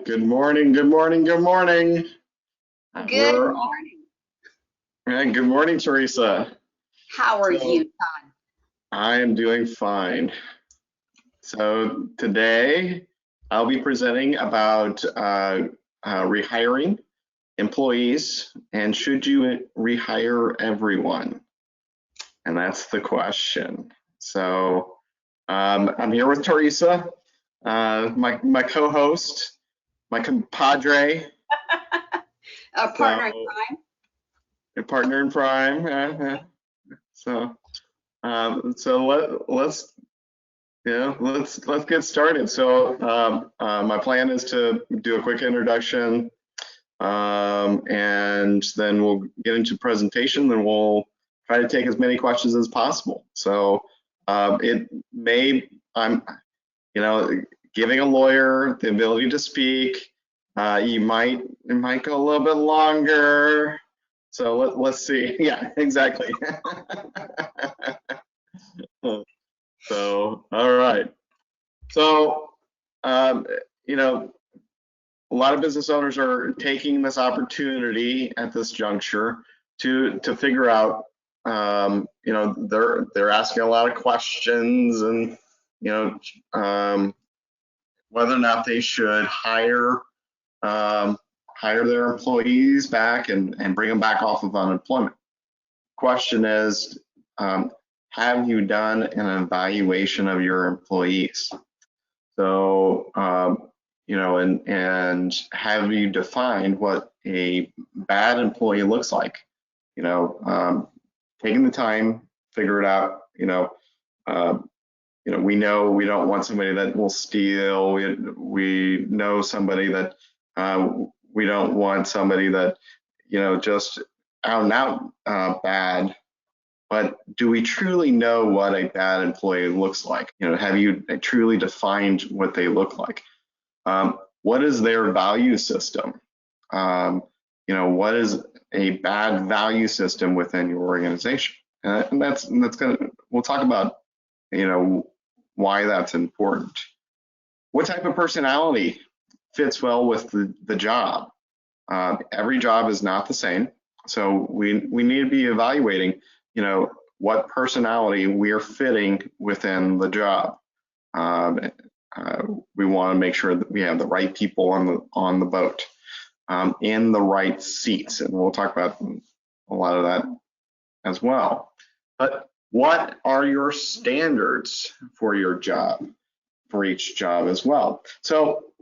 Good morning, good morning, good morning. Good morning. Good morning, Teresa. How are you, Todd? I am doing fine. So today I'll be presenting about rehiring employees and should you rehire everyone? And that's the question. So I'm here with Teresa, my co-host, my compadre. A partner in crime. A partner in crime. Let's get started. So my plan is to do a quick introduction, and then we'll get into presentation. Then we'll try to take as many questions as possible. So I'm giving a lawyer the ability to speak. It might go a little bit longer. So let's see. Yeah, exactly. So, all right. So, a lot of business owners are taking this opportunity at this juncture to figure out, they're asking a lot of questions and, whether or not they should hire their employees back and bring them back off of unemployment. Question is, have you done an evaluation of your employees? So, and have you defined what a bad employee looks like? Taking the time, figure it out. We know we don't want somebody that will steal. We know somebody that we don't want somebody that, just out and out bad. But do we truly know what a bad employee looks like? Have you truly defined what they look like? What is their value system? What is a bad value system within your organization? And we'll talk about, why that's important. What type of personality fits well with the job? Every job is not the same. So we need to be evaluating, what personality we are fitting within the job. We want to make sure that we have the right people on the boat, in the right seats, and we'll talk about a lot of that as well. But what are your standards for your job, for each job as well? So,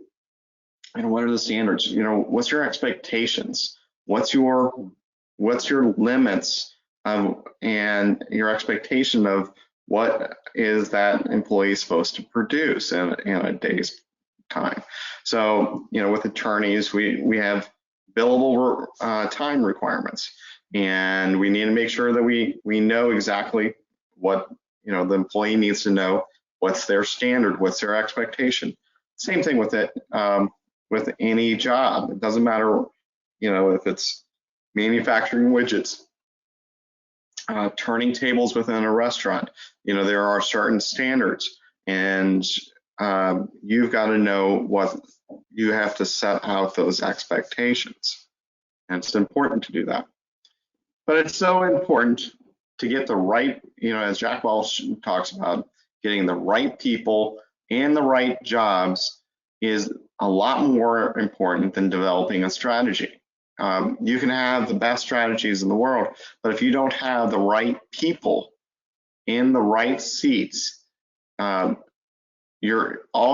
what are the standards? What's your expectations? What's your limits and your expectation of what is that employee supposed to produce in a day's time? So, with attorneys, we have billable time requirements, and we need to make sure that we know exactly what the employee needs to know. What's their standard? What's their expectation? Same thing with it, with any job. It doesn't matter, if it's manufacturing widgets, turning tables within a restaurant. There are certain standards, and you've got to know what you have to set out those expectations. And it's important to do that. But it's so important to get the right, as Jack Welch talks about, getting the right people and the right jobs is a lot more important than developing a strategy. You can have the best strategies in the world, but if you don't have the right people in the right seats, all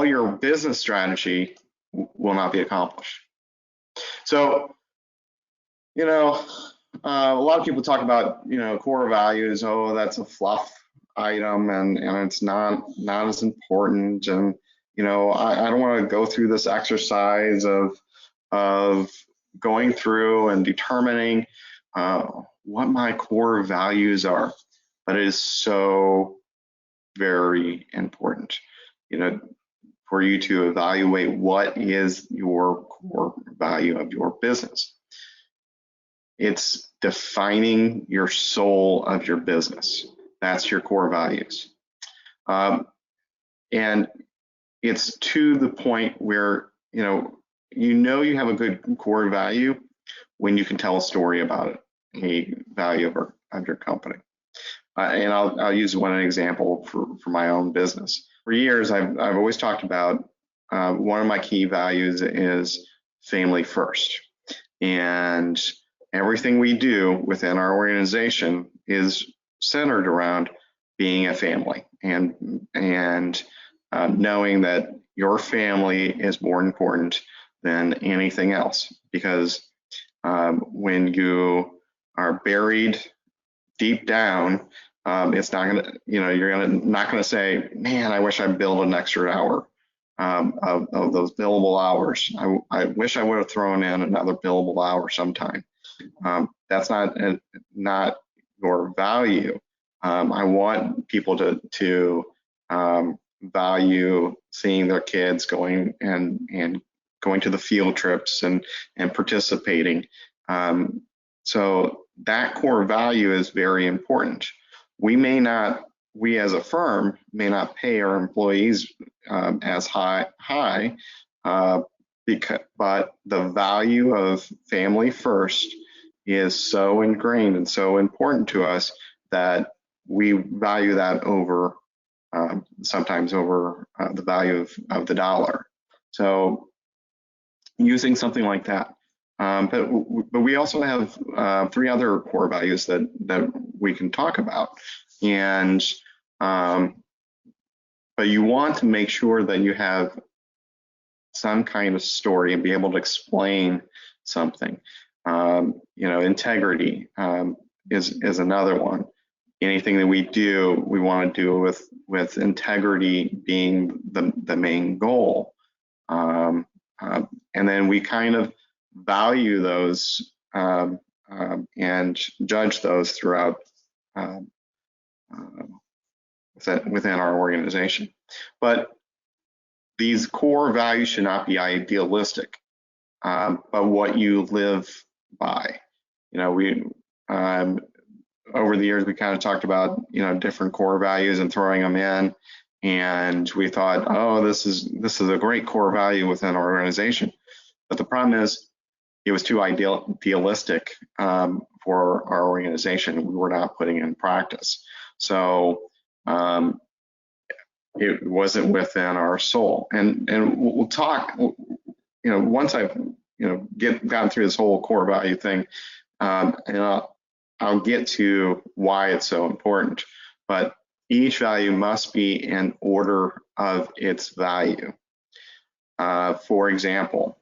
your business strategy will not be accomplished. So, a lot of people talk about, core values. Oh, that's a fluff item, and it's not as important. And I don't want to go through this exercise of going through and determining what my core values are, but it is so very important, for you to evaluate what is your core value of your business. It's defining your soul of your business. That's your core values. And it's to the point where, you know you have a good core value when you can tell a story about it, a value of your company. And I'll use one example for my own business. For years, I've always talked about one of my key values is family first. And everything we do within our organization is centered around being a family and knowing that your family is more important than anything else. Because when you are buried deep down, it's not gonna, you're not gonna say, man, I wish I billed an extra hour of those billable hours. I wish I would have thrown in another billable hour sometime. That's not your value. I want people to value seeing their kids going and going to the field trips and participating. So that core value is very important. We as a firm may not pay our employees as high, but the value of family first is so ingrained and so important to us that we value that over sometimes over the value of the dollar. So using something like that. But we also have 3 other core values that we can talk about. And but you want to make sure that you have some kind of story and be able to explain something. Integrity is another one. Anything that we do, we want to do with integrity being the main goal. And then we kind of value those and judge those throughout within our organization. But these core values should not be idealistic, but what you live by. We over the years we kind of talked about different core values and throwing them in, and we thought, oh, this is a great core value within our organization. But the problem is, it was too idealistic for our organization. We were not putting it in practice. So it wasn't within our soul. And we'll talk, once I've, gotten through this whole core value thing, and I'll get to why it's so important. But each value must be in order of its value. For example,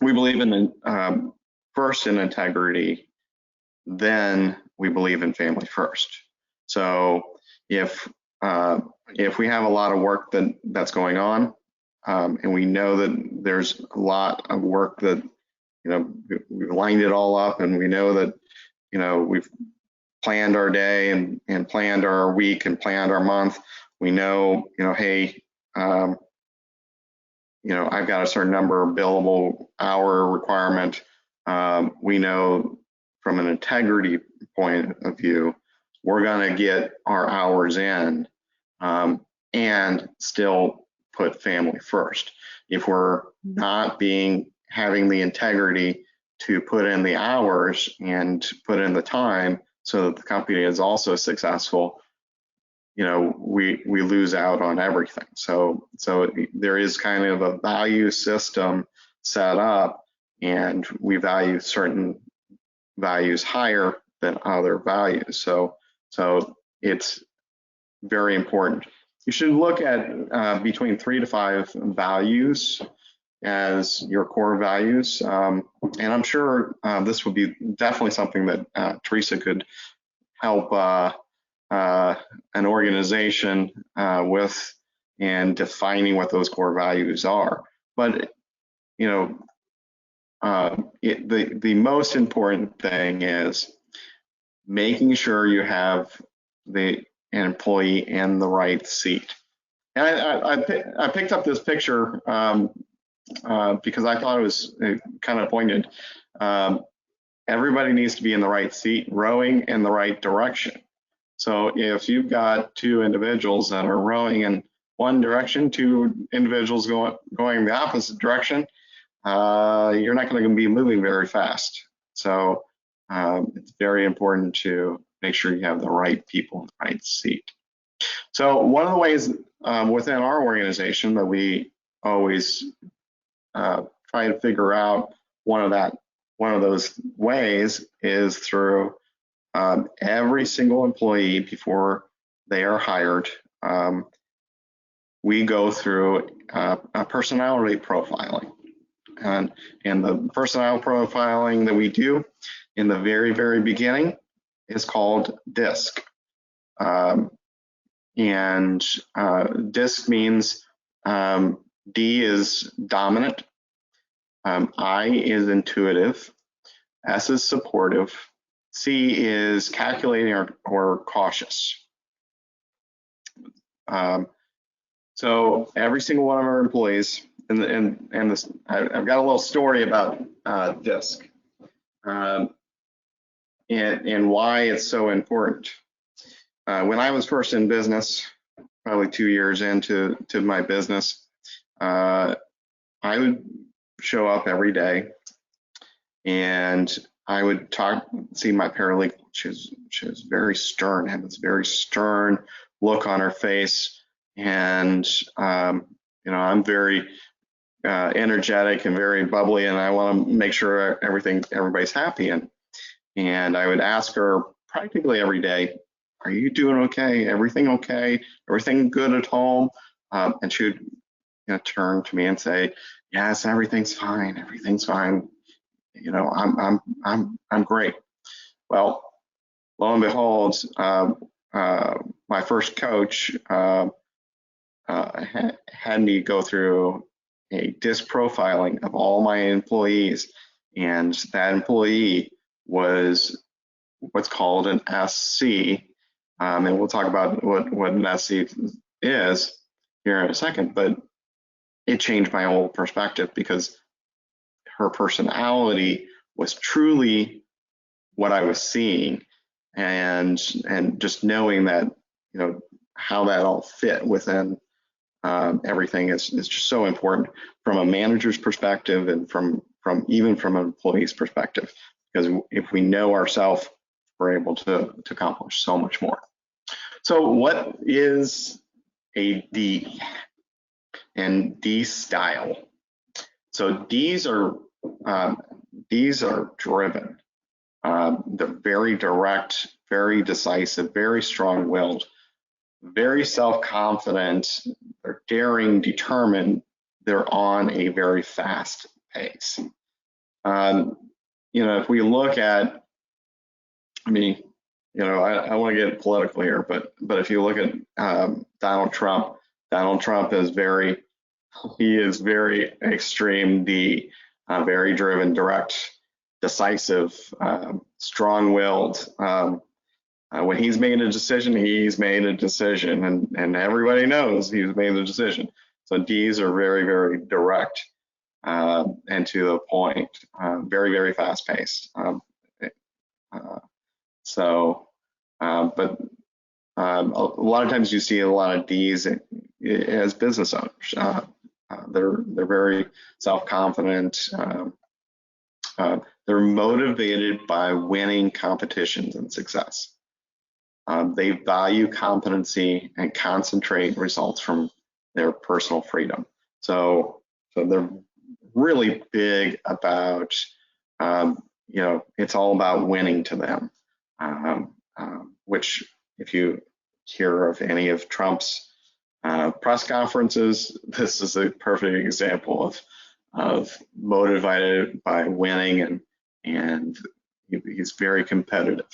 we believe in first in integrity, then we believe in family first. So if we have a lot of work that's going on, and we know that there's a lot of work that we've lined it all up, and we know that we've planned our day and planned our week and planned our month. We know hey, I've got a certain number of billable hour requirement. We know from an integrity point of view, we're going to get our hours in and still put family first. If we're not having the integrity to put in the hours and put in the time so that the company is also successful, we lose out on everything. So there is kind of a value system set up, and we value certain values higher than other values. So it's very important. You should look at between 3 to 5 values as your core values. And I'm sure this would be definitely something that Teresa could help an organization with and defining what those core values are. But the most important thing is making sure you have an employee in the right seat. And I picked up this picture because I thought it was kind of poignant. Everybody needs to be in the right seat, rowing in the right direction. So if you've got 2 individuals that are rowing in one direction, 2 individuals going the opposite direction, you're not going to be moving very fast. So it's very important to make sure you have the right people in the right seat. So one of the ways within our organization that we always try to figure out one of those ways is through every single employee before they are hired. We go through a personality profiling, and the personality profiling that we do in the very beginning is called DISC. And DISC means D is dominant, I is intuitive, S is supportive, C is calculating or cautious. So every single one of our employees, and this, I've got a little story about DISC and why it's so important. When I was first in business, probably 2 years into my business, I would show up every day and I would see my paralegal. She was very stern, had this very stern look on her face. And, I'm very energetic and very bubbly, and I want to make sure everybody's happy. And I would ask her practically every day, are you doing okay? Everything okay? Everything good at home? And she would turn to me and say, yes, everything's fine. Everything's fine. I'm great. Well, lo and behold, my first coach had me go through a DISC profiling of all my employees, and that employee was what's called an SC, and we'll talk about what an SC is here in a second, but it changed my whole perspective because her personality was truly what I was seeing, and just knowing that, how that all fit within everything is just so important from a manager's perspective and even from an employee's perspective, because if we know ourselves, we're able to accomplish so much more. So what is a D and D style? So D's are driven. They're very direct, very decisive, very strong-willed, very self-confident, they're daring, determined, they're on a very fast pace. If we look at, I want to get political here, but if you look at Donald Trump is very extreme D, very driven, direct, decisive, strong-willed. When he's made a decision, and everybody knows he's made a decision. So D's are very direct and to the point, very fast-paced. But a lot of times you see a lot of D's as business owners. They're very self-confident. They're motivated by winning competitions and success. They value competency and concentrate results from their personal freedom. So they're really big about, it's all about winning to them, which if you hear of any of Trump's press conferences, this is a perfect example of motivated by winning, and he's very competitive.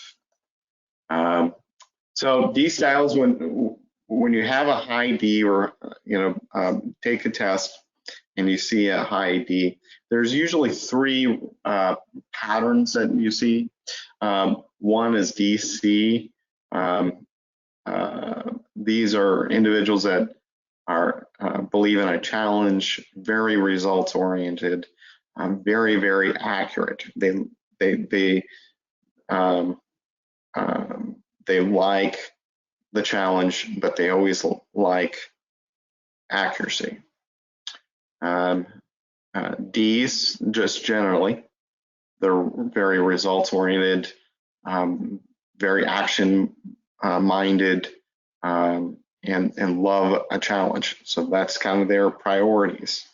So D styles, when you have a high D, or take a test and you see a high D, there's usually three patterns that you see. One is DC. These are individuals that are believe in a challenge, very results oriented, very accurate. They like the challenge, but they always like accuracy. D's, just generally, they're very results oriented, very action minded, and love a challenge. So that's kind of their priorities.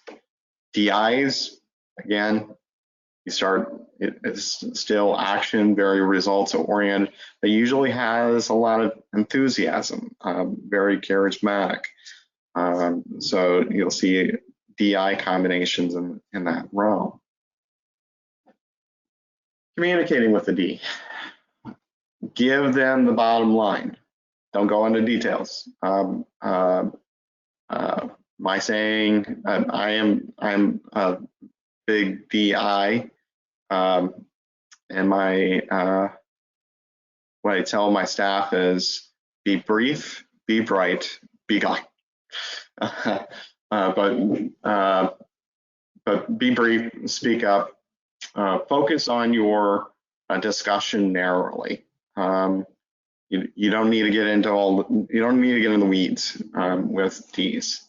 DIs, again, it's still action, very results oriented. But usually has a lot of enthusiasm, very charismatic. So you'll see DI combinations in that realm. Communicating with the D. Give them the bottom line. Don't go into details. My saying, I'm a big DI, and what I tell my staff is be brief, be bright, be gone. But be brief, speak up, focus on your discussion narrowly. You don't need to get into you don't need to get in the weeds with Ds.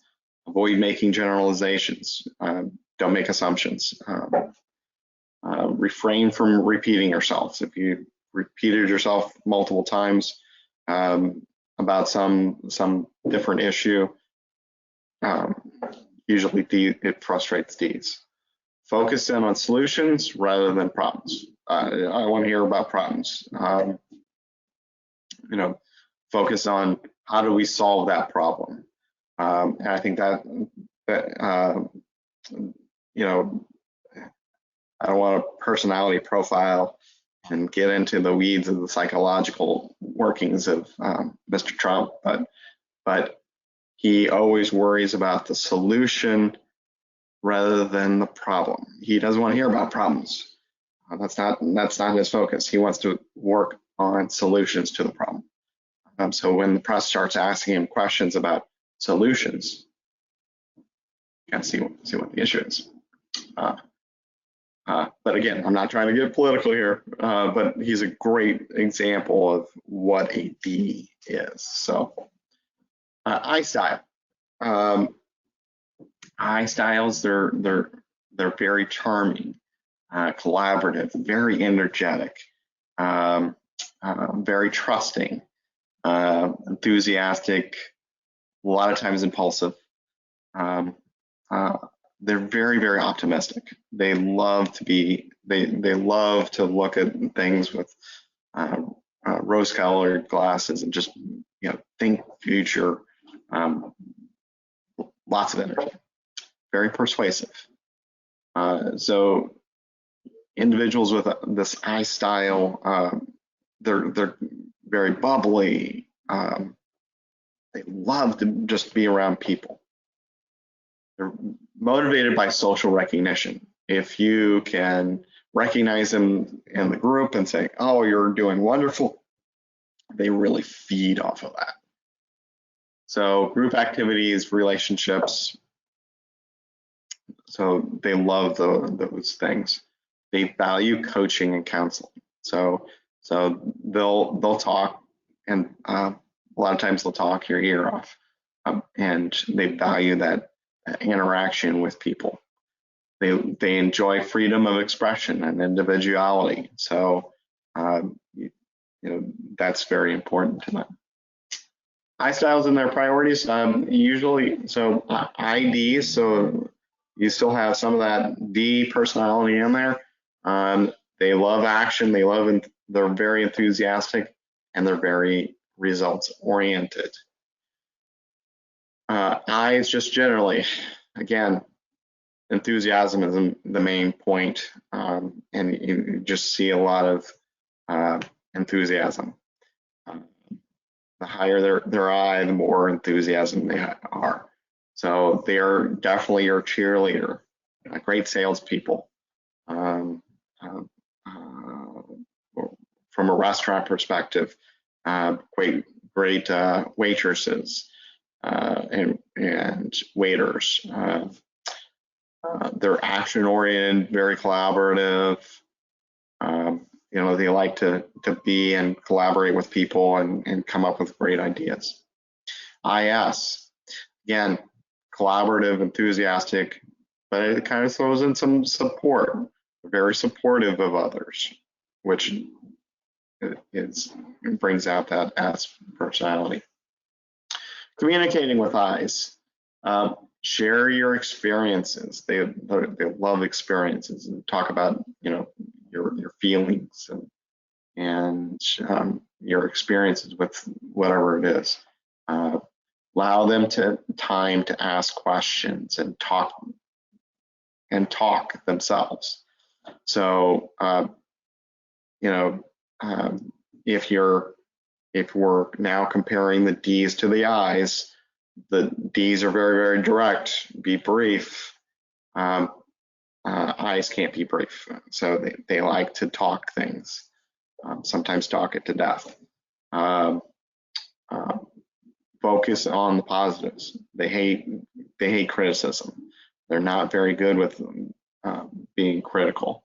Avoid making generalizations. Don't make assumptions. Refrain from repeating yourselves. If you repeated yourself multiple times about some different issue, usually it frustrates Ds. Focus in on solutions rather than problems. I want to hear about problems. Focus on how do we solve that problem. And I think that I don't want a personality profile and get into the weeds of the psychological workings of Mr. Trump, but he always worries about the solution rather than the problem. He doesn't want to hear about problems. That's not his focus. He wants to work on solutions to the problem. So when the press starts asking him questions about solutions, you can see what the issue is. But again, I'm not trying to get political here, but he's a great example of what a D is. So I style. I styles, they're very charming, collaborative, very energetic, very trusting, enthusiastic, a lot of times impulsive. They're very, very optimistic. They love to look at things with rose-colored glasses and just think future. Lots of energy. Very persuasive. So individuals with this I style, they're very bubbly. They love to just be around people. They're motivated by social recognition. If you can recognize them in the group and say, "Oh, you're doing wonderful," they really feed off of that. So group activities, relationships. So they love those things. They value coaching and counseling. So they'll talk, and a lot of times they'll talk your ear off, and they value that interaction with people. They enjoy freedom of expression and individuality. So that's very important to them. I styles and their priorities, usually, so IDs, so you still have some of that D personality in there. They love action, they're very enthusiastic, and they're very results oriented. I's just generally, again, enthusiasm is the main point, and you just see a lot of enthusiasm. The higher their I, the more enthusiasm they are. So they're definitely your cheerleader, great salespeople. From a restaurant perspective, great waitresses and waiters. They're action-oriented, very collaborative. They like to be and collaborate with people and come up with great ideas. IS, again, collaborative, enthusiastic, but it kind of throws in some support. Very supportive of others, which brings out that S personality. Communicating with I's. Share your experiences. They love experiences and talk about, you know, your feelings and your experiences with whatever it is. Allow them time to ask questions and talk themselves. So you know, if we're now comparing the D's to the I's, the D's are very, very direct, be brief. I's can't be brief, so they like to talk things, sometimes talk it to death. Focus on the positives. They hate criticism. They're not very good with being critical.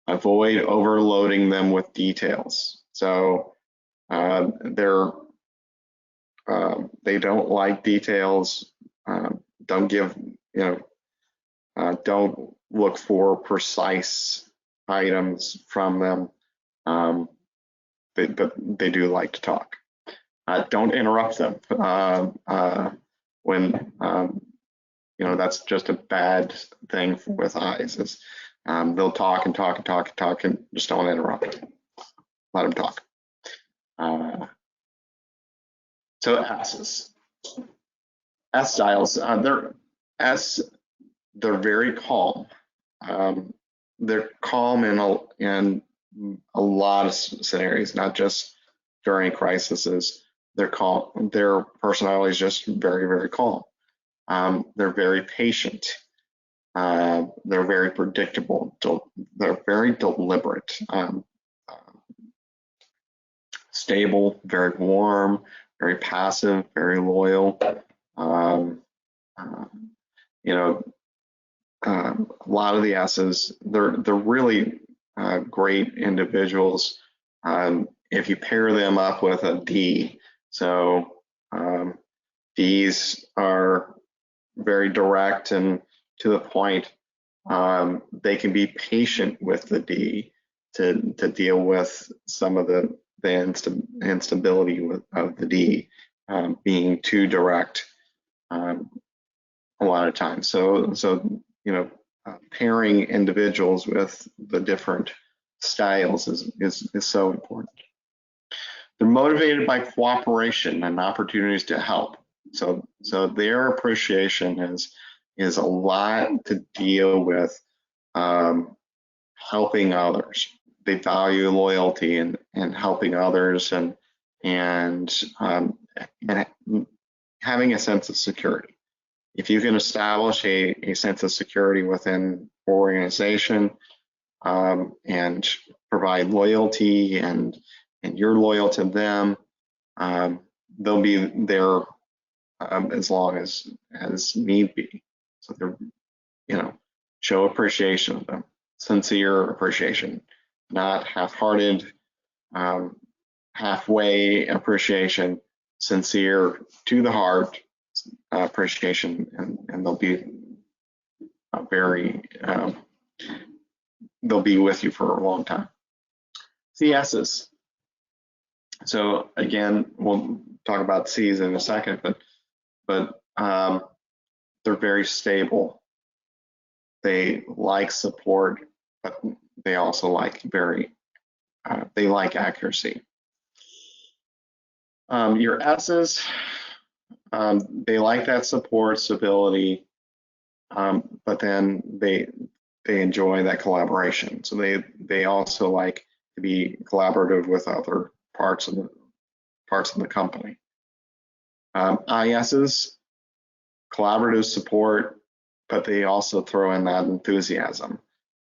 Avoid overloading them with details. So they don't like details. Don't give, don't look for precise items from them. But they do like to talk. Don't interrupt them when that's just a bad thing with I's. Is they'll talk and talk and talk and talk and just don't interrupt. Let them talk. So S's. S styles. They're very calm. They're calm in a lot of scenarios, not just during crises. They're calm. Their personality is just very, very calm. They're very patient. They're very predictable. They're very deliberate. Stable, very warm, very passive, very loyal. A lot of the S's, they're really great individuals if you pair them up with a D. So D's are very direct and to the point. They can be patient with the D to deal with some of the instability of the D being too direct a lot of times. So pairing individuals with the different styles is so important. They're motivated by cooperation and opportunities to help. So their appreciation is a lot to deal with helping others. They value loyalty and helping others and having a sense of security. If you can establish a sense of security within an organization and provide loyalty and you're loyal to them, they'll be there as long as need be. So they're, show appreciation of them, sincere appreciation, not half-hearted, halfway appreciation, sincere to the heart appreciation, and they'll be they'll be with you for a long time. CS's. So again, we'll talk about C's in a second, but they're very stable. They like support, but they also like they like accuracy. Your S's, they like that support, stability, but then they enjoy that collaboration. So they also like to be collaborative with other parts of the company. IS's, collaborative support, but they also throw in that enthusiasm,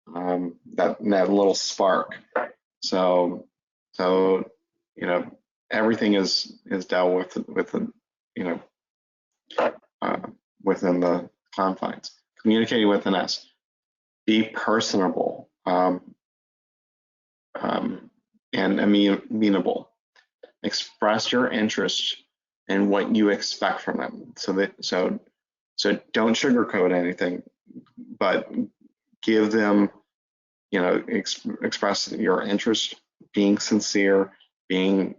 that little spark. So everything is dealt with within the confines. Communicating with an S. Be personable and amenable. Express your interest in what you expect from them. So don't sugarcoat anything. but give them, express your interest, being sincere, being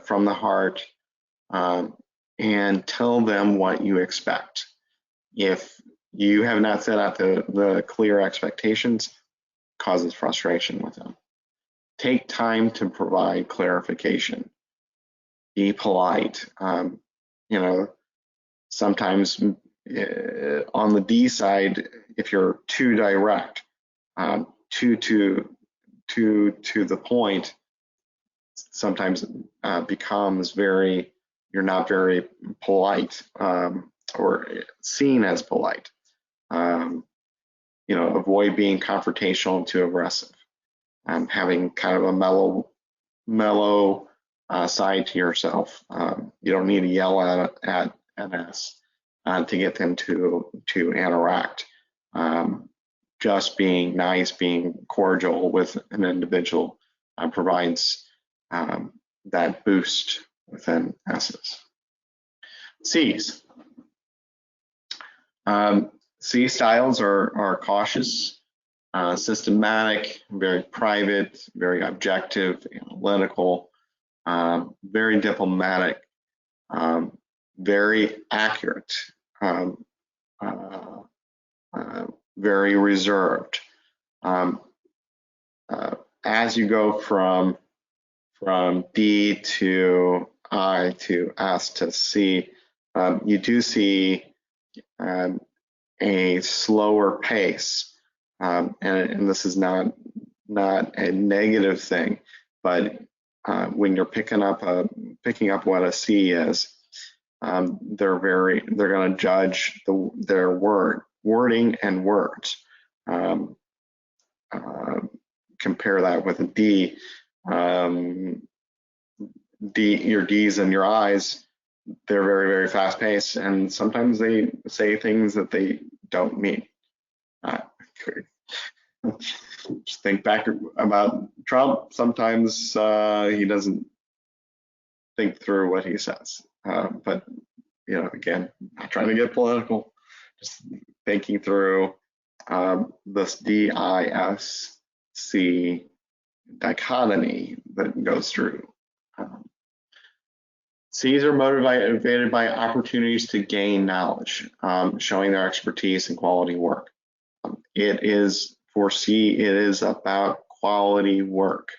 from the heart, and tell them what you expect. If you have not set out the clear expectations, causes frustration with them. Take time to provide clarification. Be polite. Sometimes on the D side, if you're too direct, to the point, sometimes becomes you're not very polite, or seen as polite. Avoid being confrontational and too aggressive. Having kind of a mellow side to yourself. You don't need to yell at us to get them to interact. Just being nice, being cordial with an individual provides that boost within S's. C's. C styles are cautious, systematic, very private, very objective, analytical, very diplomatic, very accurate, very reserved. As you go from D to I to S to C, you do see a slower pace, and this is not a negative thing, but when you're picking up what a C is, they're going to judge their wording and words. Compare that with a D. Your D's and your I's, they're very, very fast paced, and sometimes they say things that they don't mean. Just think back about Trump. Sometimes he doesn't think through what he says. But again, not trying to get political, just thinking through this D-I-S-C dichotomy that goes through. C's are motivated by opportunities to gain knowledge, showing their expertise and quality work. For C, it is about quality work.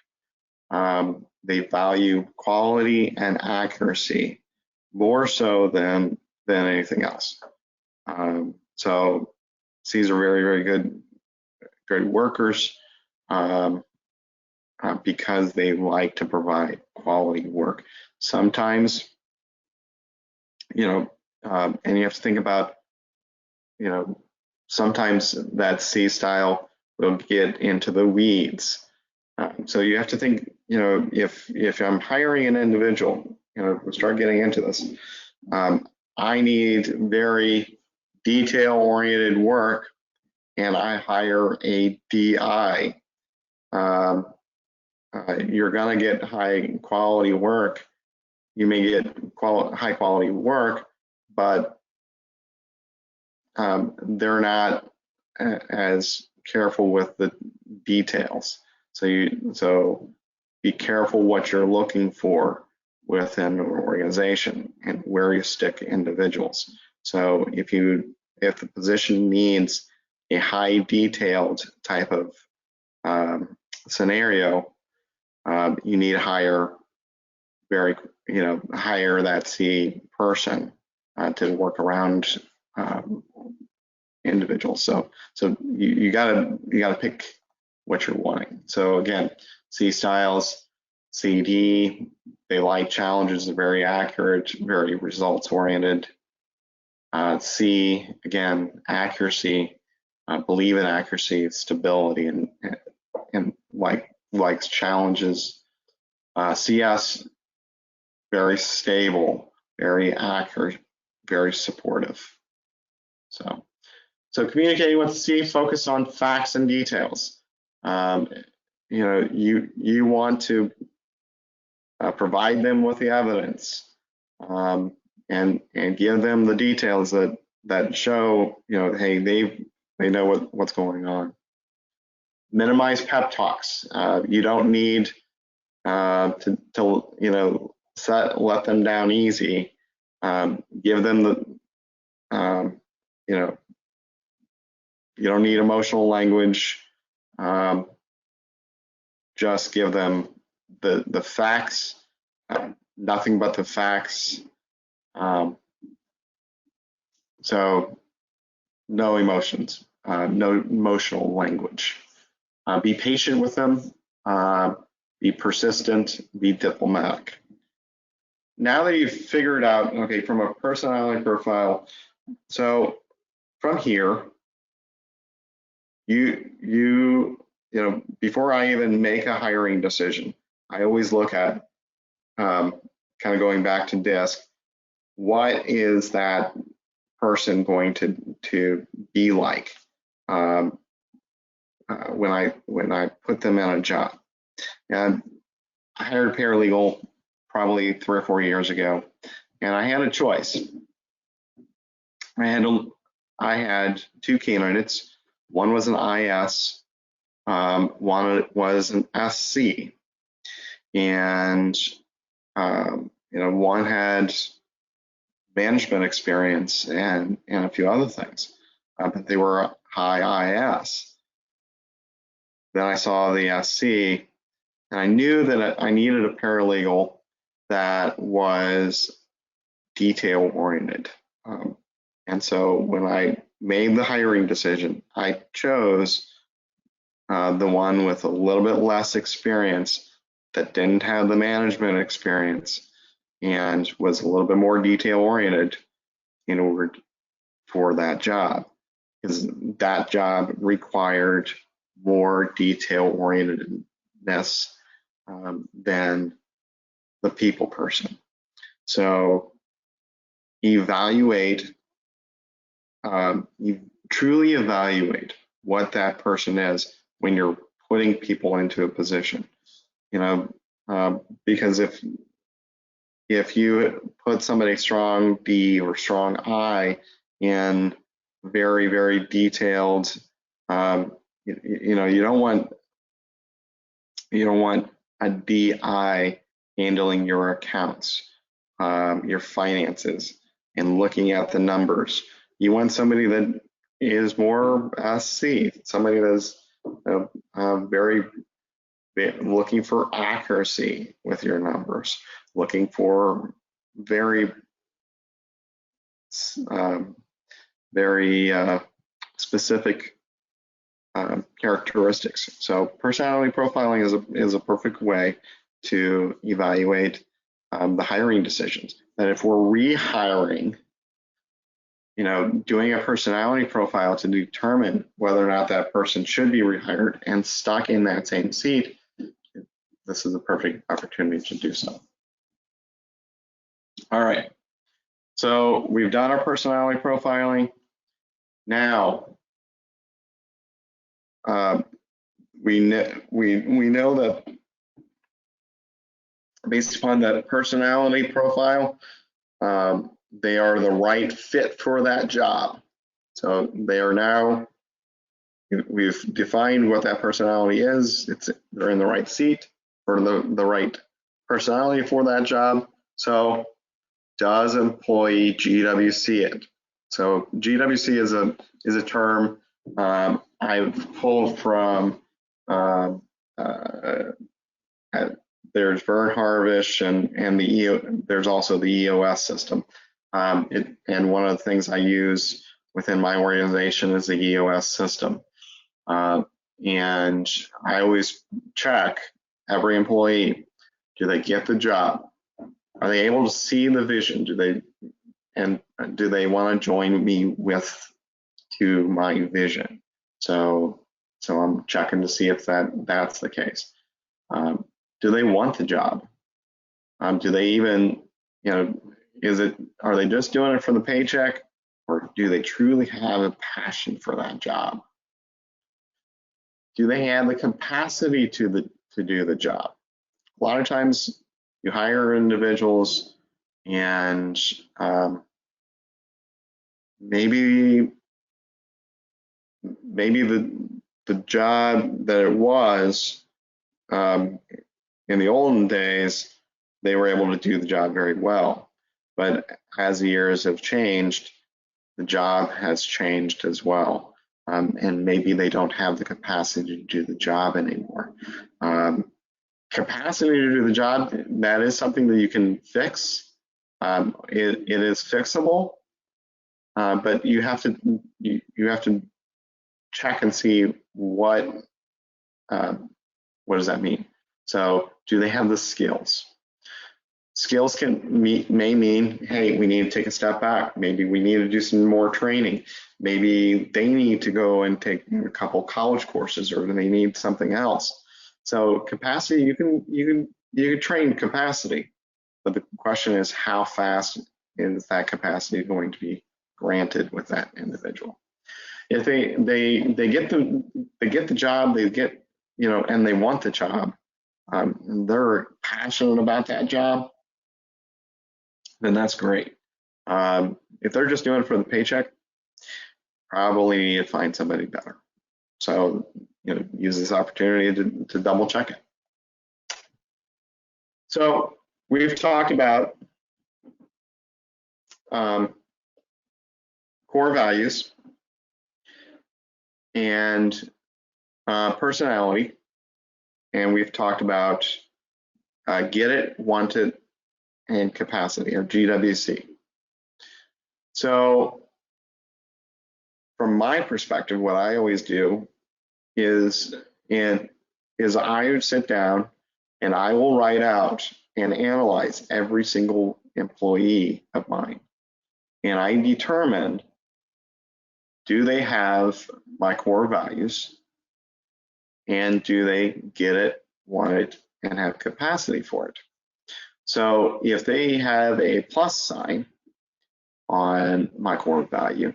They value quality and accuracy more so than anything else. So C's are very, very good workers because they like to provide quality work. Sometimes, and you have to think about, sometimes that C style will get into the weeds. So you have to think, if I'm hiring an individual, we'll start getting into this. I need very detail-oriented work, and I hire a DI. You're going to get high quality work. You may get high quality work, but they're not as careful with the details. So be careful what you're looking for within an organization and where you stick individuals. So if the position needs a high detailed type of scenario, you need to hire that C person to work around individuals. So you gotta pick what you're wanting. So again, C styles, CD, they like challenges, they're very accurate, very results oriented. C, again, accuracy, believe in accuracy, stability, and likes challenges. CS, very stable, very accurate, very supportive. So communicating with C, focus on facts and details. You want to provide them with the evidence and give them the details that show, hey, They know what's going on. Minimize pep talks. You don't need to let them down easy. Give them the you don't need emotional language. Just give them the facts, nothing but the facts. So no emotions, no emotional language. Be patient with them. Be persistent. Be diplomatic. Now that you've figured out, okay, from a personality profile, so from here, you know, before I even make a hiring decision, I always look at kind of going back to DISC, what is that person going to be like when I put them in a job? And I hired a paralegal probably 3 or 4 years ago, and I had a choice. I had 2 candidates. One was an IS, one was an SC, and one had management experience and a few other things, but they were high IS. Then I saw the SC, and I knew that I needed a paralegal that was detail oriented. And so when I made the hiring decision, I chose the one with a little bit less experience that didn't have the management experience and was a little bit more detail oriented in order for that job, because that job required more detail orientedness than the people person. So evaluate, you truly evaluate what that person is when you're putting people into a position, because if you put somebody strong D or strong I in very, very detailed, you don't want a DI handling your accounts, your finances, and looking at the numbers. You want somebody that is more SC, somebody that's very looking for accuracy with your numbers, looking for very specific characteristics. So personality profiling is a perfect way to evaluate the hiring decisions. And if we're rehiring, doing a personality profile to determine whether or not that person should be rehired and stuck in that same seat, this is a perfect opportunity to do so. All right, so we've done our personality profiling. Now, we know that based upon that personality profile, they are the right fit for that job. So they are now, we've defined what that personality is. They're in the right seat for the right personality for that job. So does employee GWC it? So GWC is a term I've pulled from there's Vern Harvish and there's also the EOS system. And one of the things I use within my organization is the EOS system. And I always check every employee. Do they get the job? Are they able to see the vision? Do they want to join me to my vision? So I'm checking to see if that's the case. Do they want the job? Do they even, are they just doing it for the paycheck, or do they truly have a passion for that job? Do they have the capacity to do the job? A lot of times you hire individuals and maybe maybe the job that it was in the olden days, they were able to do the job very well. But as the years have changed, the job has changed as well. And maybe they don't have the capacity to do the job anymore. Capacity to do the job, that is something that you can fix. It is fixable, but you have to check and see what does that mean. So, do they have the skills? Skills may mean, hey, we need to take a step back. Maybe we need to do some more training. Maybe they need to go and take a couple college courses, or they need something else. So capacity, you can train capacity, but the question is, how fast is that capacity going to be granted with that individual? If they get the job, and they want the job, they're passionate about that job, then that's great. If they're just doing it for the paycheck, probably need to find somebody better. So, use this opportunity to double check it. So we've talked about core values and personality, and we've talked about get it, want it, and capacity, or GWC. So from my perspective, what I always do is I would sit down and I will write out and analyze every single employee of mine. And I determine, do they have my core values? And do they get it, want it, and have capacity for it? So if they have a plus sign on my core value,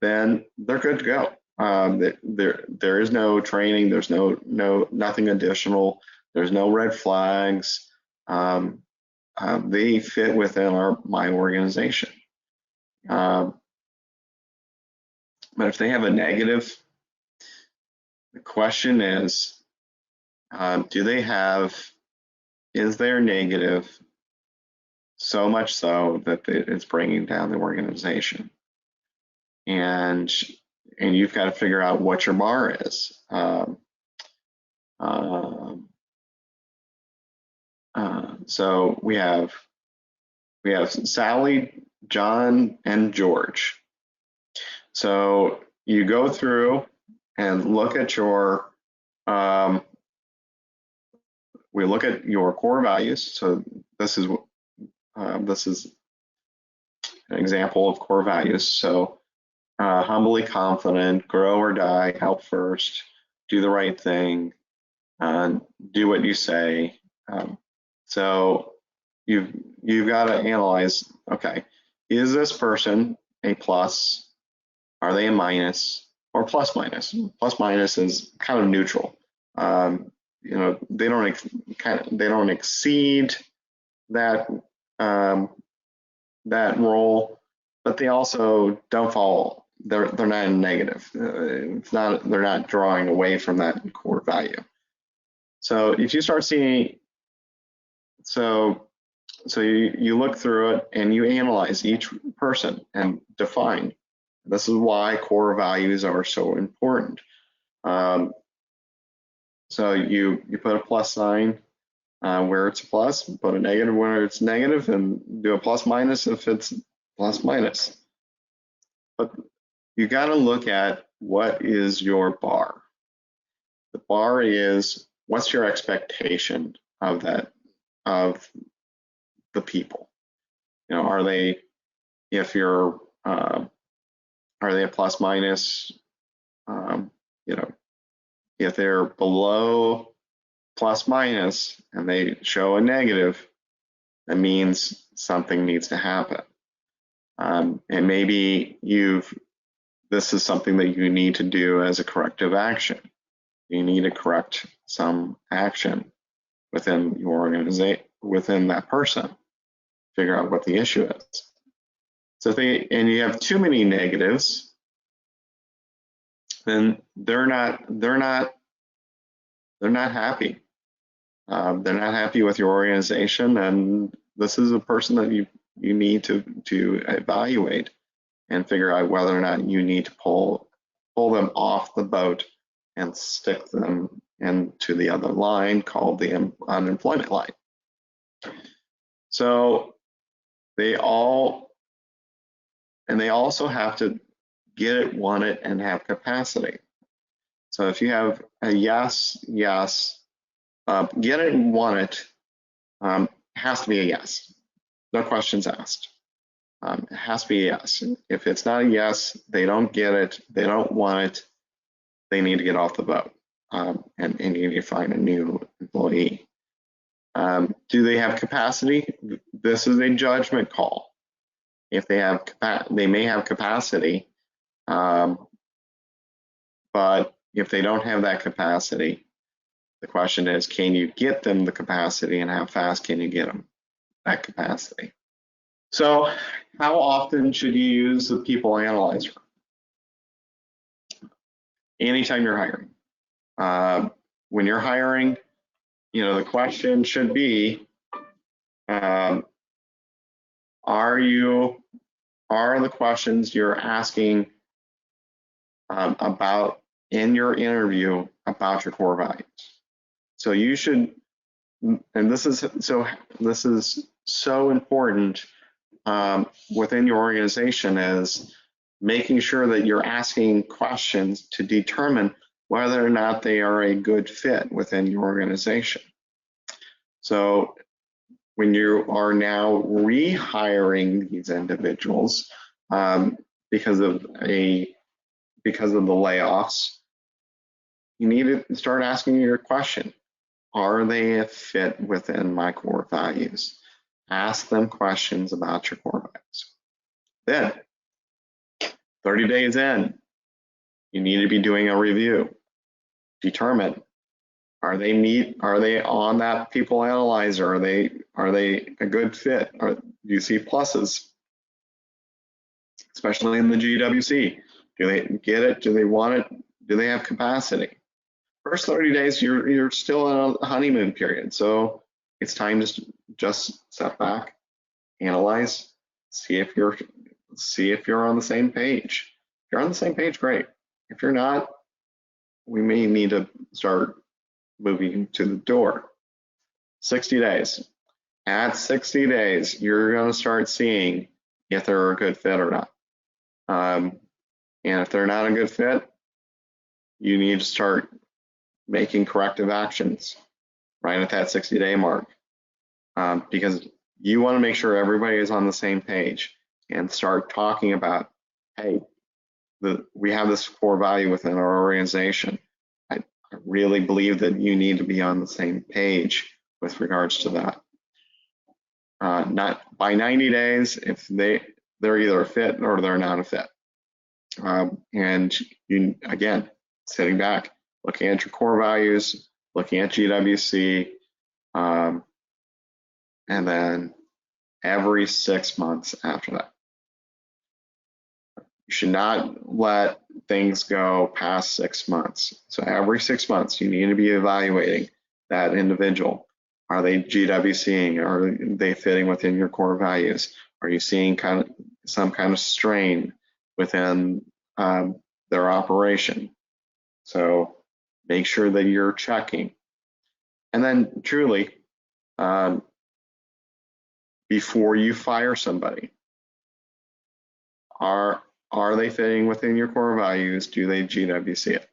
then they're good to go. There is no training. There's nothing additional. There's no red flags. They fit within my organization. But if they have a negative, the question is, is their negative so much so that it's bringing down the organization? And you've got to figure out what your bar is. So we have Sally, John, and George. So you go through and look at we look at your core values. So this is an example of core values. So humbly confident, grow or die, help first, do the right thing, do what you say. So you've got to analyze, okay, is this person a plus? Are they a minus, or plus minus? Plus minus is kind of neutral. They don't exceed that that role, but they also don't fall. They're not negative. They're not drawing away from that core value. So if you start seeing, so you look through it and you analyze each person and define. This is why core values are so important. So you put a plus sign where it's a plus, put a negative where it's negative, and do a plus minus if it's plus minus. But you got to look at, what is your bar? The bar is, what's your expectation of the people? Are they a plus minus? If they're below plus minus and they show a negative, that means something needs to happen. And maybe this is something that you need to do as a corrective action. You need to correct some action within your organization, within that person, figure out what the issue is. So and you have too many negatives, then they're not happy. They're not happy with your organization, and this is a person that you need to evaluate and figure out whether or not you need to pull them off the boat and stick them into the other line called the unemployment line. So they also have to get it, want it, and have capacity. So if you have a yes, get it and want it, has to be a yes. No questions asked. It has to be a yes. If it's not a yes, they don't get it, they don't want it, they need to get off the boat, and you need to find a new employee. Do they have capacity? This is a judgment call. If they have, they may have capacity, but if they don't have that capacity, the question is, can you get them the capacity, and how fast can you get them that capacity? So how often should you use the people analyzer? Anytime you're hiring. When you're hiring, the question should be, are the questions you're asking about in your interview about your core values? So you should, and this is so important within your organization, is making sure that you're asking questions to determine whether or not they are a good fit within your organization. So when you are now rehiring these individuals because of the layoffs, you need to start asking your question: are they a fit within my core values? Ask them questions about your core values. Then 30 days in, you need to be doing a review. Determine, are they on that people analyzer? Are they a good fit? Do you see pluses? Especially in the GWC. Do they get it? Do they want it? Do they have capacity? First 30 days, you're still in a honeymoon period. So it's time to just step back, analyze, see if you're on the same page. If you're on the same page, great. If you're not, we may need to start moving to the door. 60 days. At 60 days, you're going to start seeing if they're a good fit or not. And if they're not a good fit, you need to start making corrective actions right at that 60-day mark, because you want to make sure everybody is on the same page and start talking about, hey, we have this core value within our organization. I really believe that you need to be on the same page with regards to that. Not by 90 days, if they're either a fit or they're not a fit. And you, again, sitting back, looking at your core values, looking at GWC, and then every 6 months after that. You should not let things go past 6 months. So every 6 months, you need to be evaluating that individual. Are they GWCing? Are they fitting within your core values? Are you seeing some kind of strain within their operation? So make sure that you're checking. And then truly, before you fire somebody, are they fitting within your core values? Do they GWC it?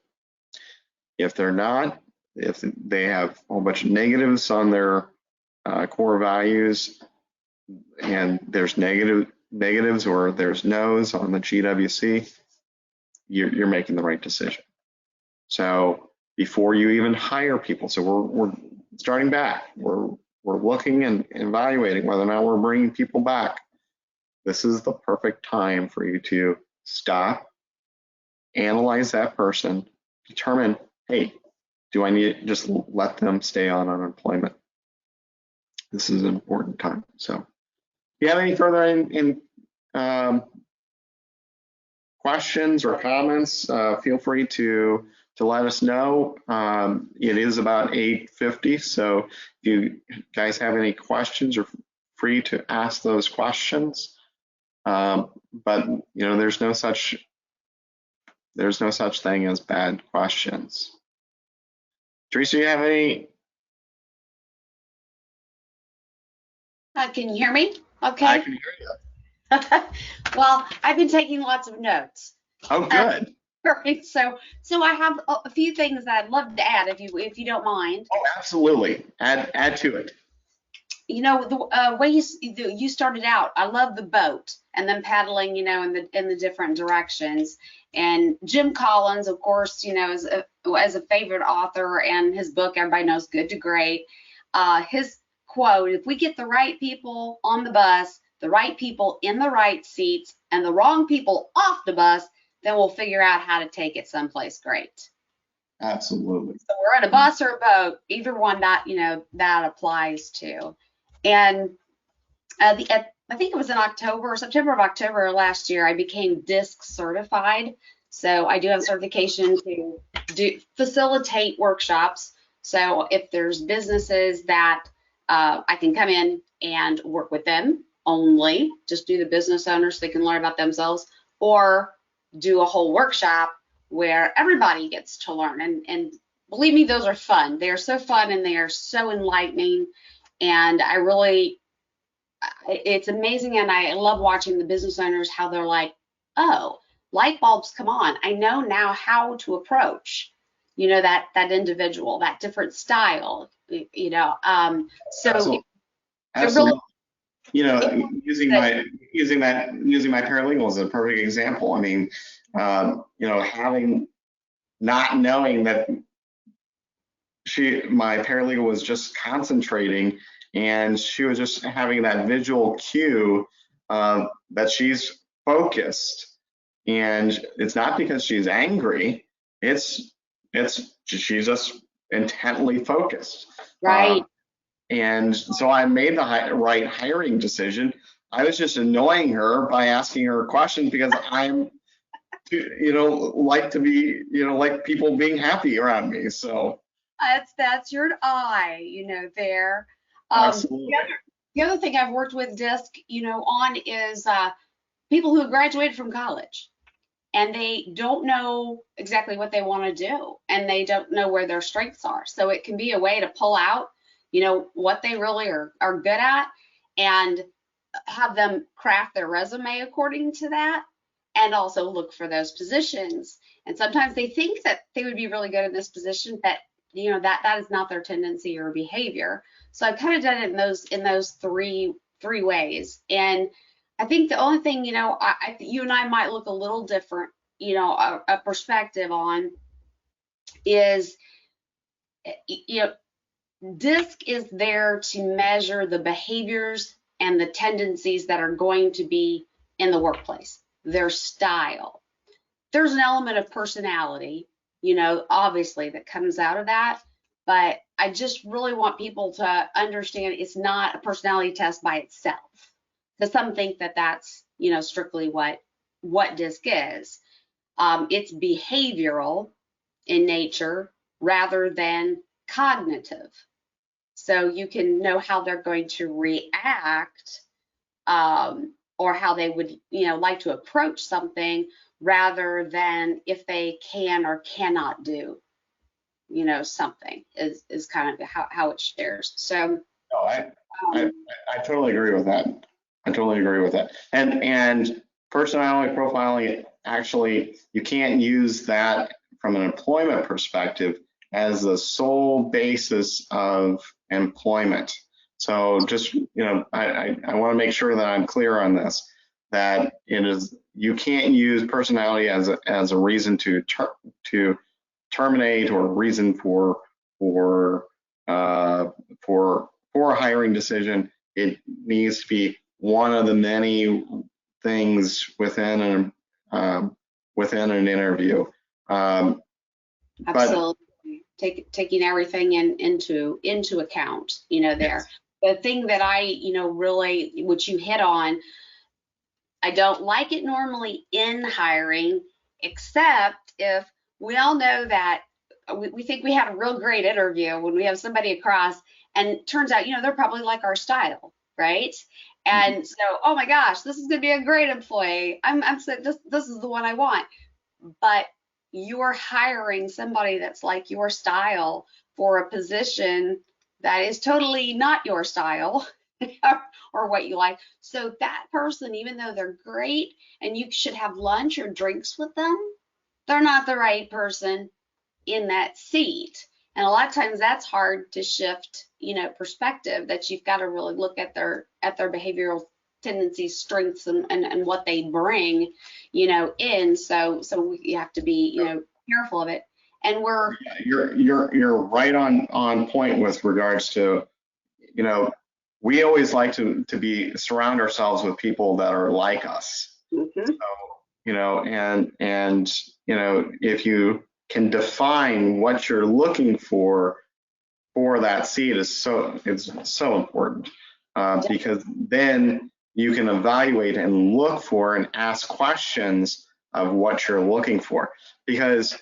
If they're not, if they have a whole bunch of negatives on their core values, and there's negatives or there's no's on the GWC, you're making the right decision. So before you even hire people, so we're starting back, we're looking and evaluating whether or not we're bringing people back. This is the perfect time for you to stop, analyze that person, determine, hey, do I need to just let them stay on unemployment? This is an important time. So if you have any further questions or comments, feel free to let us know. It is about 8:50, so if you guys have any questions, you're free to ask those questions. But there's no such thing as bad questions. Teresa, you have any? Can you hear me? Okay. I can hear you. Well, I've been taking lots of notes. Oh, good. Perfect. So I have a few things that I'd love to add, if you don't mind. Oh, absolutely. Add to it. The way you started out, I love the boat and then paddling, in the different directions. And Jim Collins, of course, as a favorite author, and his book everybody knows, Good to Great. His quote: "If we get the right people on the bus, the right people in the right seats, and the wrong people off the bus, then we'll figure out how to take it someplace great." Absolutely. So we're in a bus or a boat, either one that that applies to. And I think it was in September of October last year, I became DISC certified. So I do have certification to facilitate workshops. So if there's businesses that I can come in and work with them only, just do the business owners so they can learn about themselves, or do a whole workshop where everybody gets to learn. And believe me, those are fun. They are so fun and they are so enlightening. And it's amazing. And I love watching the business owners, how they're like, oh, light bulbs come on. I know now how to approach, that individual, that different style, So Absolutely. Really, using my paralegal is a perfect example. I mean, not knowing that my paralegal was just concentrating, and she was just having that visual cue that she's focused, and it's not because she's angry. It's she's just intently focused. right. And so I made the right hiring decision. I was just annoying her by asking her questions because I'm, like to be, like people being happy around me. So That's your eye, there. Absolutely. The other thing I've worked with DISC, on is people who have graduated from college and they don't know exactly what they want to do, and they don't know where their strengths are. So it can be a way to pull out, what they really are good at, and have them craft their resume according to that, and also look for those positions. And sometimes they think that they would be really good in this position, but that is not their tendency or behavior. So I've kind of done it in those three ways. And I think the only thing, you and I might look a little different, a perspective on is, DISC is there to measure the behaviors and the tendencies that are going to be in the workplace, their style. There's an element of personality, obviously, that comes out of that. But I just really want people to understand it's not a personality test by itself. Because some think that that's, strictly what DISC is. It's behavioral in nature rather than cognitive. So you can know how they're going to react, or how they would, like to approach something, rather than if they can or cannot do, something is kind of how it shares. So I totally agree with that. And personality profiling, actually, you can't use that from an employment perspective as the sole basis of employment. So just, I want to make sure that I'm clear on this, that you can't use personality as a reason to terminate, or a reason for a hiring decision. It needs to be one of the many things within an interview. Absolutely. Taking everything into account, there. The thing that I, really, which you hit on, I don't like it normally in hiring, except if we all know that we think we had a real great interview when we have somebody across, and it turns out, they're probably like our style, right? And so, oh my gosh, this is going to be a great employee. I'm so this is the one I want. But you're hiring somebody that's like your style for a position that is totally not your style or what you like. So that person, even though they're great and you should have lunch or drinks with them, they're not the right person in that seat. And a lot of times that's hard to shift, perspective, that you've got to really look at their behavioral tendencies, strengths, and what they bring, in. So you have to be, careful of it. And we're you're right on point with regards to, we always like to surround ourselves with people that are like us. mm-hmm. So, and if you can define what you're looking for that seat, it's so important, because then you can evaluate and look for and ask questions of what you're looking for. Because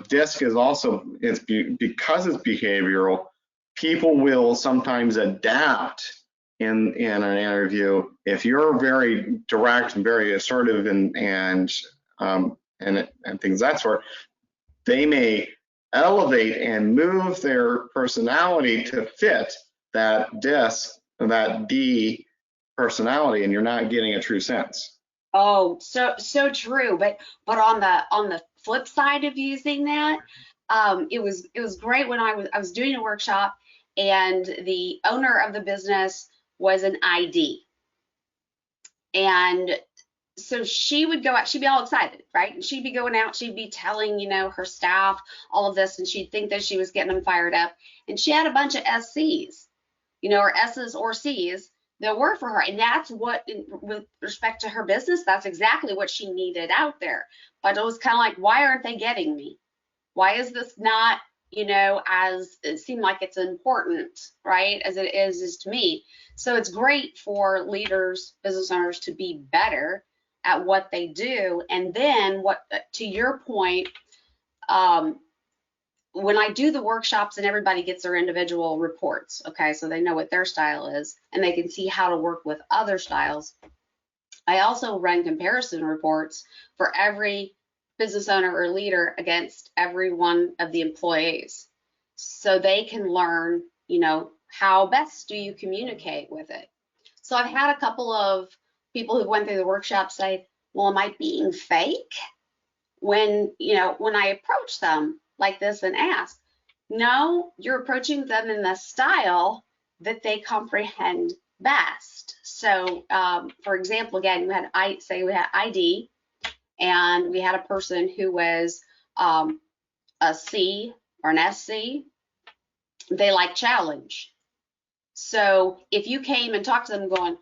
DISC is also, because it's behavioral, people will sometimes adapt in an interview. If you're very direct and very assertive and things of that sort, they may elevate and move their personality to fit that DISC, that D personality, and you're not getting a true sense. Oh, so true. But on the flip side of using that, it was great when I was doing a workshop, and the owner of the business was an ID. And so she would go out, she'd be all excited, right? And she'd be going out, she'd be telling, her staff all of this, and she'd think that she was getting them fired up. And she had a bunch of SCs, or S's or C's that work for her. And that's what, with respect to her business, that's exactly what she needed out there. But it was kind of like, why aren't they getting me? Why is this not, as it seemed like it's important, right, as it is to me? So it's great for leaders, business owners, to be better at what they do. And then to your point, when I do the workshops and everybody gets their individual reports, okay, so they know what their style is and they can see how to work with other styles. I also run comparison reports for every business owner or leader against every one of the employees, so they can learn, how best do you communicate with it. So I've had a couple of people who went through the workshop say, well, am I being fake when I approach them like this and ask? No, you're approaching them in the style that they comprehend best. So, for example, again, we had ID, and we had a person who was a C or an SC. They like challenge. So if you came and talked to them going,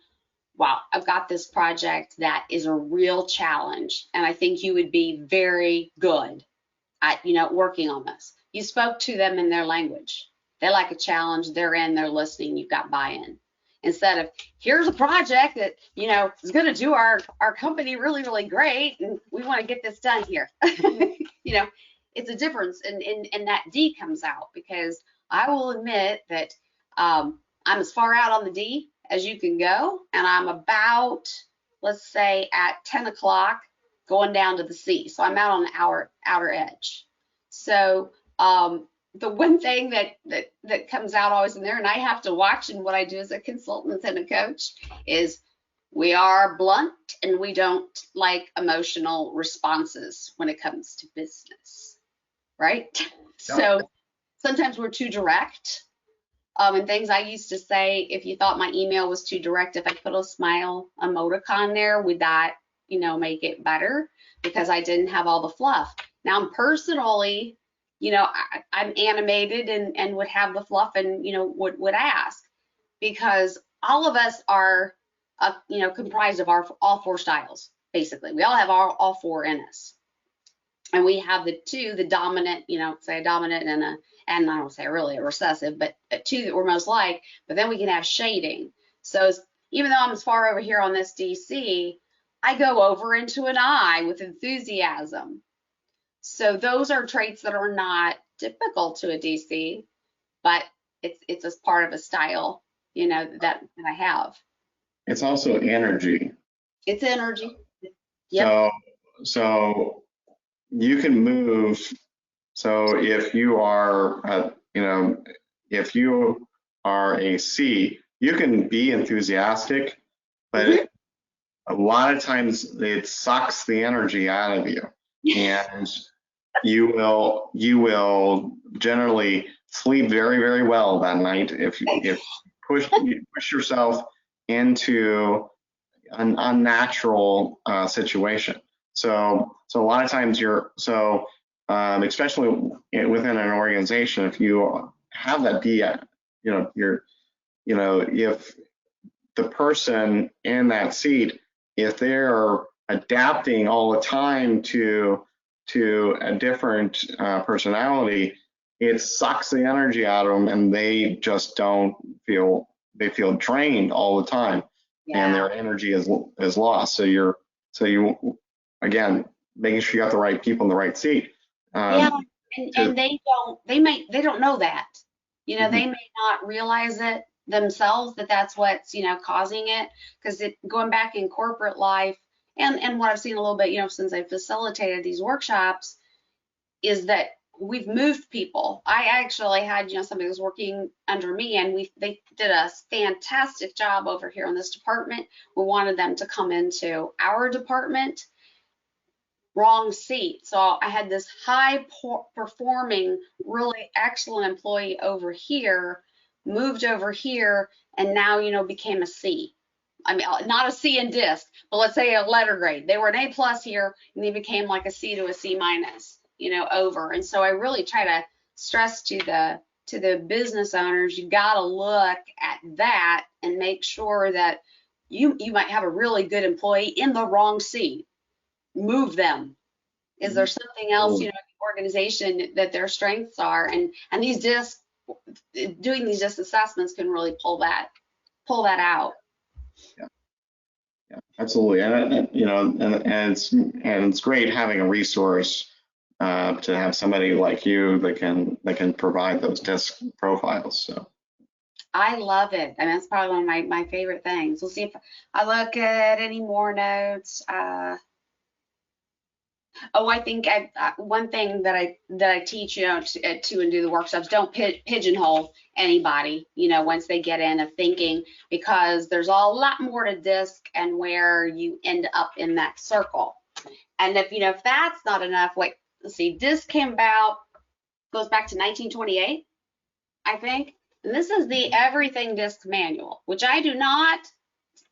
wow, I've got this project that is a real challenge, and I think you would be very good at, working on this. You spoke to them in their language. They like a challenge, they're listening, you've got buy-in. Instead of, here's a project that, is going to do our company really, really great, and we want to get this done here. It's a difference, and that D comes out, because I will admit that I'm as far out on the D as you can go, and I'm about, let's say, at 10 o'clock going down to the C. So I'm out on the outer edge. So the one thing that comes out always in there, and I have to watch, and what I do as a consultant and a coach, is we are blunt and we don't like emotional responses when it comes to business, right? So sometimes we're too direct. And things I used to say, if you thought my email was too direct, if I put a smile emoticon there, would that, make it better? Because I didn't have all the fluff. Now I'm personally, I'm animated and would have the fluff and, would ask, because all of us are, comprised of all four styles, basically. We all have all four in us. And we have the dominant, say a dominant and I don't say really a recessive, but two that we're most like, but then we can have shading. So even though I'm as far over here on this DC, I go over into an I with enthusiasm. So those are traits that are not typical to a DC, but it's as part of a style, that I have. It's also energy. It's energy. Yep. So you can move. So if you are, if you are a C, you can be enthusiastic, but a lot of times it sucks the energy out of you, and you will generally sleep very, very well that night if you push yourself into an unnatural situation. So a lot of times especially within an organization, if you have that if the person in that seat, if they're adapting all the time to a different personality, it sucks the energy out of them, and they just feel drained all the time, and their energy is lost. So you again, making sure you got the right people in the right seat. And they don't know that. They may not realize it themselves that that's what's causing it, because going back in corporate life and what I've seen a little bit since I facilitated these workshops is that we've moved people. I actually had somebody who was working under me, and they did a fantastic job over here in this department. We wanted them to come into our department. Wrong seat. So I had this high performing, really excellent employee over here, moved over here, and now, became a C. I mean, not a C in DISC, but let's say a letter grade. They were an A+ here, and they became like a C to a C-, over. And so I really try to stress to the business owners, you got to look at that and make sure that you might have a really good employee in the wrong seat. Move them. Is there something else, in the organization that their strengths are? And doing these DISC assessments can really pull that out. Yeah, absolutely. And it's great having a resource to have somebody like you that can provide those DISC profiles. So I love it. I mean, that's probably one of my favorite things. We'll see if I look at any more notes. I think one thing that I teach, to and do the workshops, don't pigeonhole anybody, once they get in of thinking, because there's a lot more to DISC and where you end up in that circle. And if that's not enough, let's see, DISC goes back to 1928, I think. And this is the Everything DISC Manual, which I do not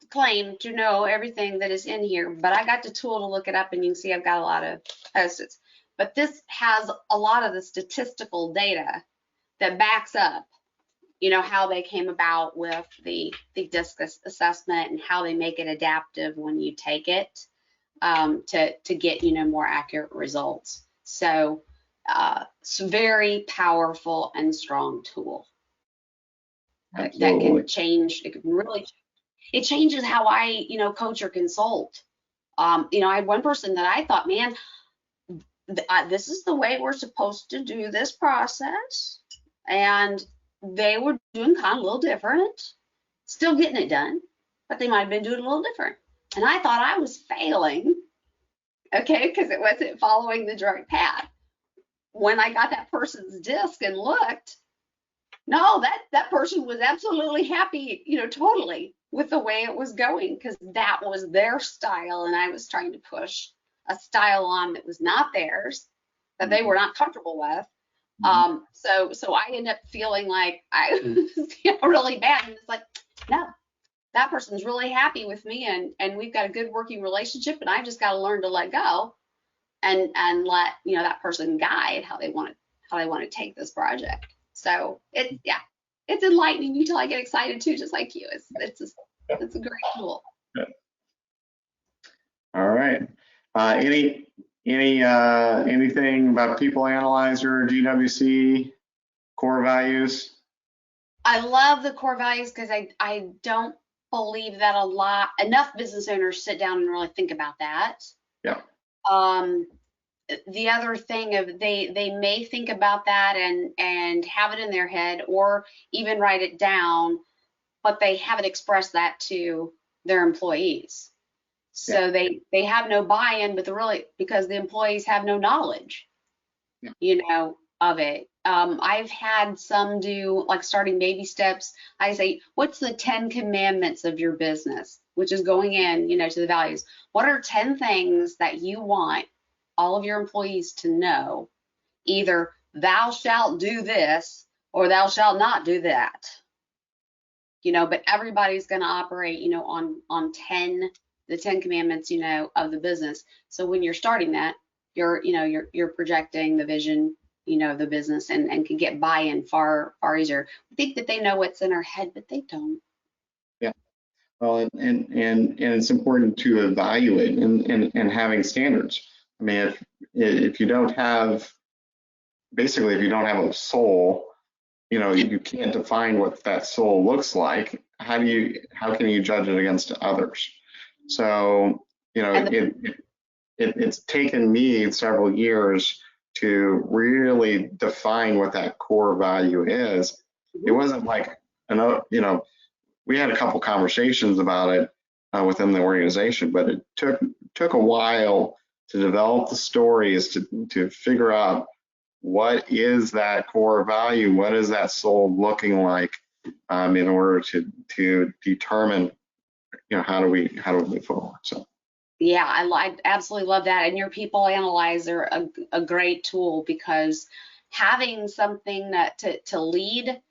claim to know everything that is in here, but I got the tool to look it up, and you can see I've got a lot of post-its. But this has a lot of the statistical data that backs up, how they came about with the DISC assessment and how they make it adaptive when you take it to get more accurate results. So it's a very powerful and strong tool that can change. It can really. It changes how I, coach or consult. I had one person that I thought, man, this is the way we're supposed to do this process. And they were doing kind of a little different, still getting it done, but they might have been doing it a little different. And I thought I was failing, okay, because it wasn't following the direct path. When I got that person's DISC and looked, no, that person was absolutely happy, totally with the way it was going, because that was their style, and I was trying to push a style on that was not theirs, that they were not comfortable with. So I end up feeling like I was really bad, and it's like, no, that person's really happy with me, and we've got a good working relationship, and I've just got to learn to let go and let that person guide how they want to take this project. So it's enlightening until I get excited too, just like you. It's a great tool. All right. Anything about People Analyzer, GWC, core values? I love the core values because I don't believe that enough business owners sit down and really think about that. Yeah. The other thing of they may think about that and have it in their head or even write it down, but they haven't expressed that to their employees. So they have no buy-in, but because the employees have no knowledge, of it. I've had some do like starting baby steps. I say, what's the 10 commandments of your business, which is going in, to the values. What are 10 things that you want all of your employees to know? Either thou shalt do this or thou shalt not do that. But everybody's going to operate, on the 10 commandments, of the business. So when you're starting that, you're projecting the vision, of the business and can get buy-in far easier. I think that they know what's in our head, but they don't. Yeah. Well, and it's important to evaluate and having standards. I mean, if you don't have, basically, if you don't have a soul, you can't define what that soul looks like. How can you judge it against others? So, it's taken me several years to really define what that core value is. It wasn't like, we had a couple conversations about it within the organization, but it took a while to develop the stories to figure out what is that core value, what is that soul looking like, in order to determine, how do we move forward. So. Yeah, I absolutely love that. And your people analyzer, a great tool, because having something that to lead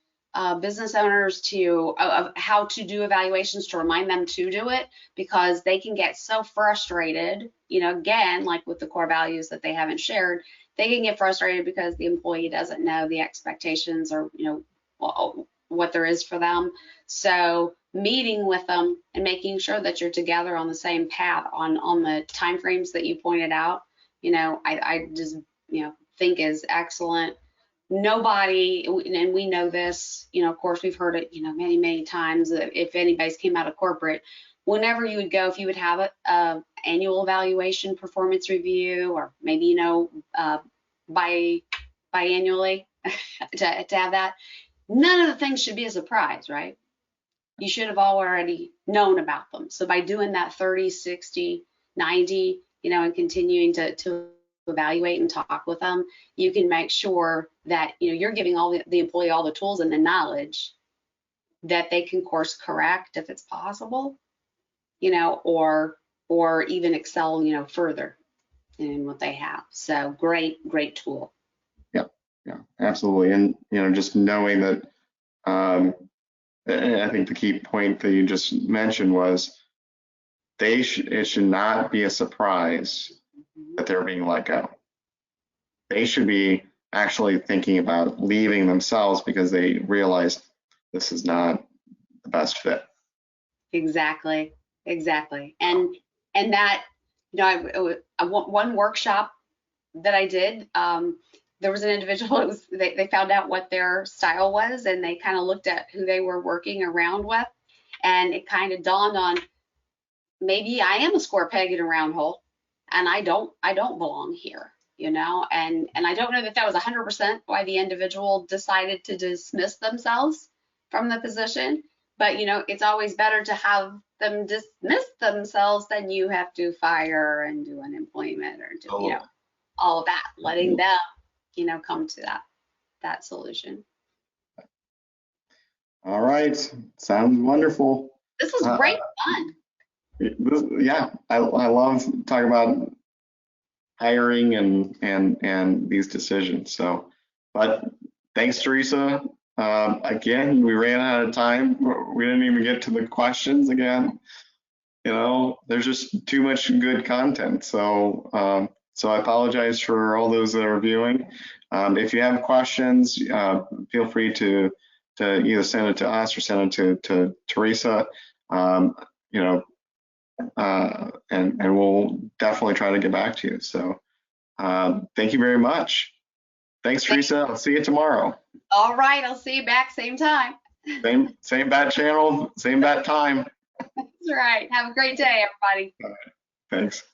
business owners to how to do evaluations, to remind them to do it, because they can get so frustrated, again, like with the core values that they haven't shared, they can get frustrated because the employee doesn't know the expectations or, what there is for them. So meeting with them and making sure that you're together on the same path on the timeframes that you pointed out, I just, think is excellent. Nobody, and we know this, of course, we've heard it, many times, that if anybody's came out of corporate, whenever you would go, if you would have a annual evaluation, performance review, or maybe, biannually to have that, none of the things should be a surprise, right? You should have already known about them. So by doing that 30, 60, 90, and continuing to evaluate and talk with them, you can make sure that, you're giving the employee all the tools and the knowledge that they can course correct if it's possible, or even excel, further in what they have. So great tool. Yeah, absolutely. And, just knowing that, and I think the key point that you just mentioned was it should not be a surprise that they're being let go. They should be actually thinking about leaving themselves because they realize this is not the best fit. Exactly. And that, one workshop that I did, there was an individual, they found out what their style was, and they kind of looked at who they were working around with, and it kind of dawned on, maybe I am a square peg in a round hole, and I don't belong here, and I don't know that was 100% why the individual decided to dismiss themselves from the position, but it's always better to have them dismiss themselves than you have to fire and do unemployment or do, all of that, letting them come to that solution. All right. Sounds wonderful. This was great fun. Yeah, I love talking about hiring and these decisions. So, but thanks, Teresa. Again, we ran out of time. We didn't even get to the questions again. There's just too much good content. So, so I apologize for all those that are viewing. If you have questions, feel free to either send it to us or send it to Teresa. And we'll definitely try to get back to you. So thank you very much. Thanks, Teresa. I'll see you tomorrow. All right. I'll see you back same time. Same bat channel, same bat time. That's right. Have a great day, everybody. Thanks.